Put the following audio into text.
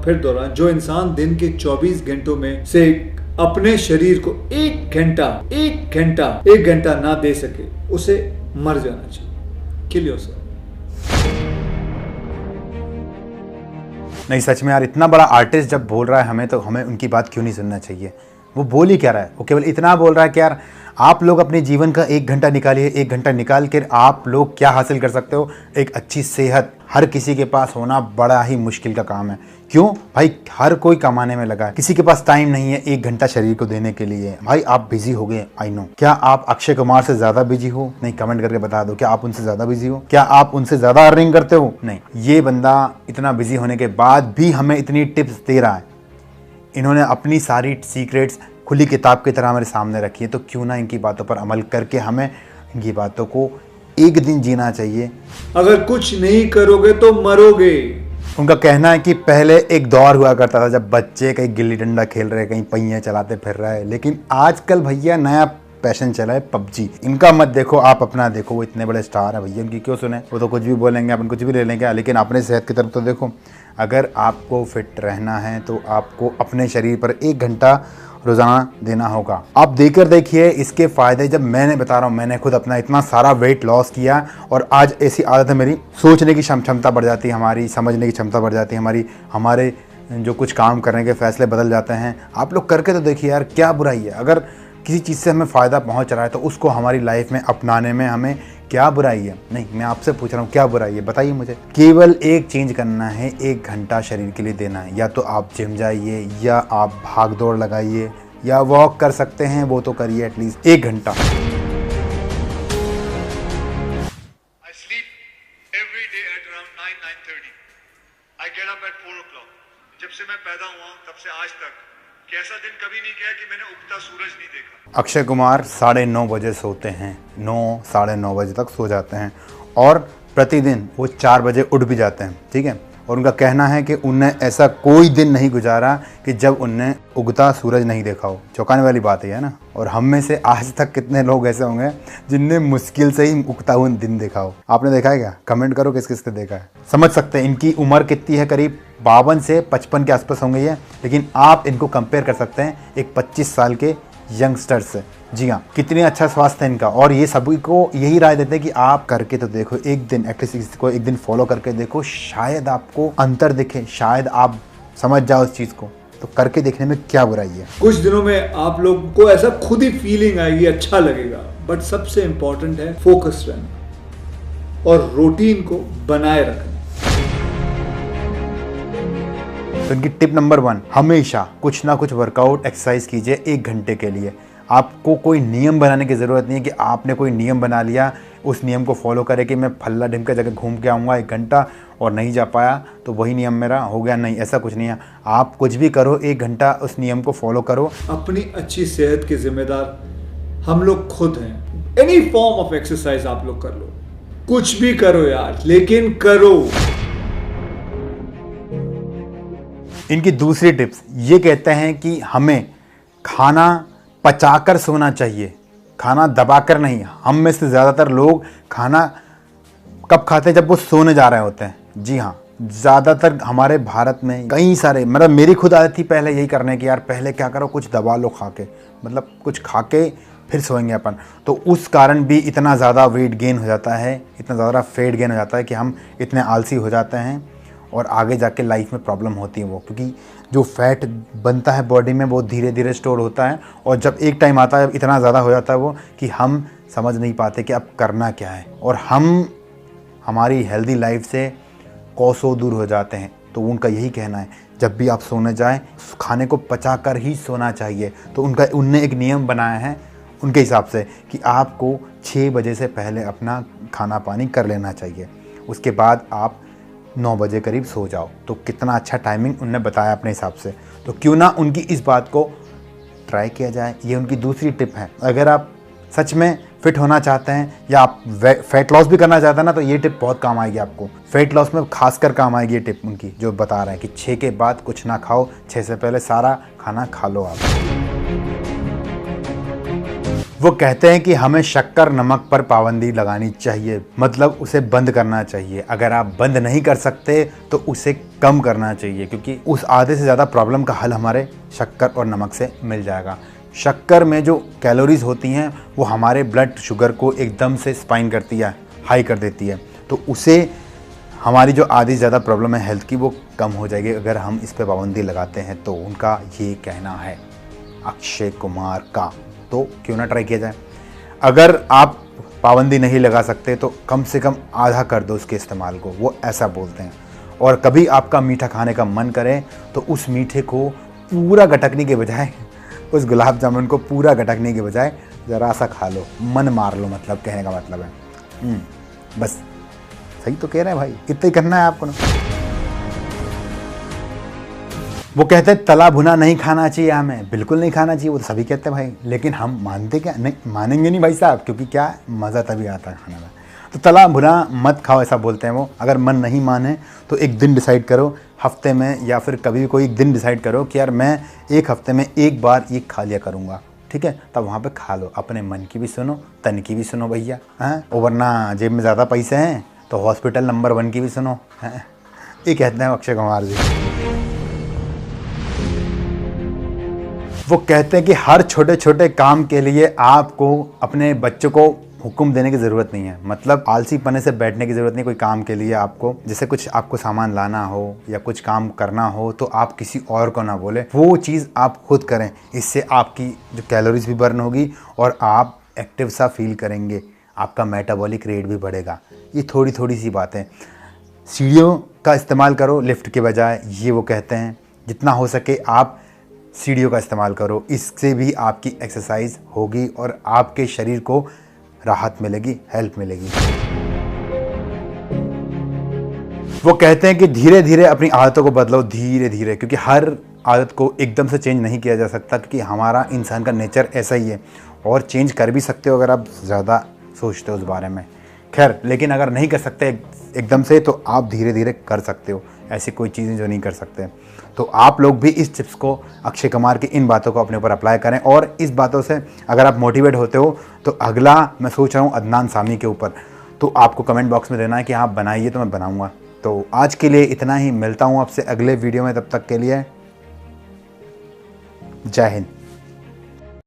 फिर दोहराएं, जो इंसान दिन के 24 घंटों में से अपने शरीर को एक घंटा ना दे सके उसे मर जाना चाहिए। Kill yourself. नहीं सच में यार, इतना बड़ा आर्टिस्ट जब बोल रहा है हमें, तो हमें उनकी बात क्यों नहीं सुनना चाहिए। वो बोल ही क्या रहा है, वो केवल इतना बोल रहा है कि यार आप लोग अपने जीवन का 1 घंटा निकालिए, 1 घंटा निकाल कर आप लोग क्या हासिल कर सकते हो। एक अच्छी सेहत हर किसी के पास होना बड़ा ही मुश्किल का काम है। क्यों भाई, हर कोई कमाने में लगा है, किसी के पास टाइम नहीं है 1 घंटा शरीर को देने के लिए। भाई आप बिजी हो गए, आई नो। क्या आप अक्षय कुमार से ज्यादा बिजी हो? नहीं, कमेंट करके बता दो। क्या आप उनसे ज्यादा बिजी हो? क्या आप उनसे ज्यादा अर्निंग करते हो? नहीं। ये बंदा इतना बिजी होने के बाद भी हमें इतनी टिप्स दे रहा है। इन्होंने अपनी सारी सीक्रेट्स खुली किताब की तरह हमारे सामने रखी है, तो क्यों ना इनकी बातों पर अमल करके हमें इनकी बातों को एक दिन जीना चाहिए। अगर कुछ नहीं करोगे तो मरोगे। उनका कहना है कि पहले एक दौर हुआ करता था जब बच्चे कहीं गिल्ली डंडा खेल रहे, कहीं पहिए चलाते फिर रहे, लेकिन आजकल भैया नया पैशन चला है पबजी। इनका मत देखो, आप अपना देखो। वो इतने बड़े स्टार है भैया, उनकी क्यों सुने। वो तो कुछ भी बोलेंगे, अपन कुछ भी ले लेंगे, लेकिन अपने सेहत की तरफ तो देखो। अगर आपको फिट रहना है तो आपको अपने शरीर पर 1 घंटा रोज़ाना देना होगा। आप देकर देखिए इसके फ़ायदे। जब मैंने बता रहा हूँ, मैंने खुद अपना इतना सारा वेट लॉस किया और आज ऐसी आदत है मेरी, सोचने की क्षमता बढ़ जाती है हमारी, समझने की क्षमता बढ़ जाती है हमारी, हमारे जो कुछ काम करने के फैसले बदल जाते हैं। आप लोग करके तो देखिए यार, क्या बुराई है। अगर किसी चीज़ से हमें फ़ायदा पहुँच रहा है तो उसको हमारी लाइफ में अपनाने में हमें क्या बुराई है। नहीं, मैं आपसे पूछ रहा हूँ क्या बुराई है, बताइए मुझे। केवल एक चेंज करना है, 1 घंटा शरीर के लिए देना है। या तो आप जिम जाइए, या आप भाग दौड़ लगाइए, या वॉक कर सकते हैं, वो तो करिए एटलीस्ट 1 घंटा। जब से मैं पैदा हुआ तब से आज तक कैसा दिन कभी नहीं गया कि मैंने उगता सूरज नहीं देखा। अक्षय कुमार 9:30 बजे सोते हैं, 9 साढ़े 9 बजे तक सो जाते हैं, और प्रतिदिन वो 4 बजे उठ भी जाते हैं, ठीक है। और उनका कहना है कि उनने ऐसा कोई दिन नहीं गुजारा कि जब उनने उगता सूरज नहीं देखा हो। चौंकाने वाली बात है ना। और हम में से आज तक कितने लोग ऐसे होंगे जिनने मुश्किल से ही उगता हुआ दिन देखा हो। आपने देखा है क्या? कमेंट करो किस किस ने देखा है। समझ सकते हैं इनकी उम्र कितनी है, करीब 52 से 55 के आसपास होंगे ये, लेकिन आप इनको कंपेयर कर सकते हैं एक 25 साल के यंगस्टर से। जी हाँ, कितनी अच्छा स्वास्थ्य है इनका। और ये सभी को यही राय देते हैं कि आप करके तो देखो, एक दिन एटलीस्ट इसको एक दिन फॉलो करके देखो, शायद आपको अंतर दिखे, शायद आप समझ जाओ इस चीज़ को। तो करके देखने में क्या बुराई है। कुछ दिनों में आप लोग को ऐसा खुद ही फीलिंग आएगी, अच्छा लगेगा। बट सबसे इंपॉर्टेंट है फोकस रहना और रूटीन को बनाए रखना। तो इनकी टिप नंबर 1, हमेशा कुछ ना कुछ वर्कआउट एक्सरसाइज कीजिए 1 घंटे के लिए। आपको कोई नियम बनाने की ज़रूरत नहीं है कि आपने कोई नियम बना लिया, उस नियम को फॉलो करें कि मैं फल्ला ढिमका जगह घूम के आऊँगा 1 घंटा और नहीं जा पाया तो वही नियम मेरा हो गया। नहीं, ऐसा कुछ नहीं है। आप कुछ भी करो, 1 घंटा उस नियम को फॉलो करो। अपनी अच्छी सेहत के जिम्मेदार हम लोग खुद हैं। एनी फॉर्म ऑफ एक्सरसाइज आप लोग कर लो, कुछ भी करो यार, लेकिन करो। इनकी दूसरी टिप्स ये कहते हैं कि हमें खाना पचाकर सोना चाहिए, खाना दबाकर नहीं। हम में से ज़्यादातर लोग खाना कब खाते हैं? जब वो सोने जा रहे होते हैं। जी हाँ, ज़्यादातर हमारे भारत में कई सारे, मतलब मेरी खुद आदत थी पहले यही करने की, यार पहले क्या करो, कुछ दबा लो खा के, मतलब कुछ खा के फिर सोएंगे अपन। तो उस कारण भी इतना ज़्यादा वेट गेन हो जाता है, इतना ज़्यादा फैट गेन हो जाता है कि हम इतने आलसी हो जाते हैं और आगे जाके लाइफ में प्रॉब्लम होती है वो, क्योंकि जो फैट बनता है बॉडी में वो धीरे धीरे स्टोर होता है, और जब एक टाइम आता है इतना ज़्यादा हो जाता है वो कि हम समझ नहीं पाते कि अब करना क्या है, और हम हमारी हेल्दी लाइफ से कोसों दूर हो जाते हैं। तो उनका यही कहना है जब भी आप सोने जाएं खाने को पचा कर ही सोना चाहिए। तो उनने एक नियम बनाया है उनके हिसाब से कि आपको 6 बजे से पहले अपना खाना पानी कर लेना चाहिए, उसके बाद आप 9 बजे करीब सो जाओ। तो कितना अच्छा टाइमिंग उनने बताया अपने हिसाब से। तो क्यों ना उनकी इस बात को ट्राई किया जाए। ये उनकी दूसरी टिप है। अगर आप सच में फिट होना चाहते हैं या आप फैट लॉस भी करना चाहते हैं ना, तो ये टिप बहुत काम आएगी आपको। फैट लॉस में खासकर काम आएगी ये टिप उनकी, जो बता रहे हैं कि 6 के बाद कुछ ना खाओ, 6 से पहले सारा खाना खा लो आप। वो कहते हैं कि हमें शक्कर नमक पर पाबंदी लगानी चाहिए, मतलब उसे बंद करना चाहिए। अगर आप बंद नहीं कर सकते तो उसे कम करना चाहिए, क्योंकि उस आधे से ज़्यादा प्रॉब्लम का हल हमारे शक्कर और नमक से मिल जाएगा। शक्कर में जो कैलोरीज होती हैं वो हमारे ब्लड शुगर को एकदम से स्पाइन करती है, हाई कर देती है, तो उसे हमारी जो आधी से ज़्यादा प्रॉब्लम है हेल्थ की वो कम हो जाएगी अगर हम इस पर पाबंदी लगाते हैं। तो उनका ये कहना है अक्षय कुमार का, तो क्यों ना ट्राई किया जाए। अगर आप पाबंदी नहीं लगा सकते तो कम से कम आधा कर दो उसके इस्तेमाल को, वो ऐसा बोलते हैं। और कभी आपका मीठा खाने का मन करे तो उस मीठे को पूरा गटकने के बजाय, उस गुलाब जामुन को पूरा गटकने के बजाय ज़रा सा खा लो, मन मार लो, मतलब कहने का मतलब है। बस सही तो कह रहे हैं भाई, इतना ही करना है आपको ना। वो कहते हैं तला भुना नहीं खाना चाहिए, हमें बिल्कुल नहीं खाना चाहिए, वो तो सभी कहते हैं भाई, लेकिन हम मानते क्या नहीं, मानेंगे नहीं भाई साहब, क्योंकि क्या मज़ा तभी आता है खाने में। तो तला भुना मत खाओ ऐसा बोलते हैं वो। अगर मन नहीं माने तो एक दिन डिसाइड करो हफ्ते में, या फिर कभी भी कोई एक दिन डिसाइड करो कि यार मैं एक हफ्ते में एक बार ये खा लिया करूँगा, ठीक है, तब वहाँ पे खा लो। अपने मन की भी सुनो, तन की भी सुनो भैया, हैं। और वरना जेब में ज़्यादा पैसे हैं तो हॉस्पिटल नंबर 1 की भी सुनो, हैं। ये कहते हैं अक्षय कुमार जी। वो कहते हैं कि हर छोटे छोटे काम के लिए आपको अपने बच्चों को हुक्म देने की ज़रूरत नहीं है, मतलब आलसी पने से बैठने की ज़रूरत नहीं। कोई काम के लिए आपको, जैसे कुछ आपको सामान लाना हो या कुछ काम करना हो, तो आप किसी और को ना बोले, वो चीज़ आप खुद करें। इससे आपकी जो कैलोरीज भी बर्न होगी और आप एक्टिव सा फील करेंगे, आपका मेटाबॉलिक रेट भी बढ़ेगा। ये थोड़ी थोड़ी सी बातें। सीढ़ियों का इस्तेमाल करो लिफ्ट के बजाय, ये वो कहते हैं। जितना हो सके आप सीढ़ियों का इस्तेमाल करो, इससे भी आपकी एक्सरसाइज होगी और आपके शरीर को राहत मिलेगी, हेल्प मिलेगी। वो कहते हैं कि धीरे धीरे अपनी आदतों को बदलो, धीरे धीरे, क्योंकि हर आदत को एकदम से चेंज नहीं किया जा सकता, क्योंकि हमारा इंसान का नेचर ऐसा ही है। और चेंज कर भी सकते हो अगर आप ज़्यादा सोचते हो उस बारे में, खैर, लेकिन अगर नहीं कर सकते एकदम से तो आप धीरे धीरे कर सकते हो। ऐसी कोई चीज़ें जो नहीं कर सकते। तो आप लोग भी इस टिप्स को, अक्षय कुमार की इन बातों को अपने ऊपर अप्लाई करें। और इस बातों से अगर आप मोटिवेट होते हो तो अगला मैं सोच रहा हूँ अदनान सामी के ऊपर, तो आपको कमेंट बॉक्स में देना है कि आप बनाइए तो मैं बनाऊँगा। तो आज के लिए इतना ही, मिलता हूँ आपसे अगले वीडियो में, तब तक के लिए जय हिंद।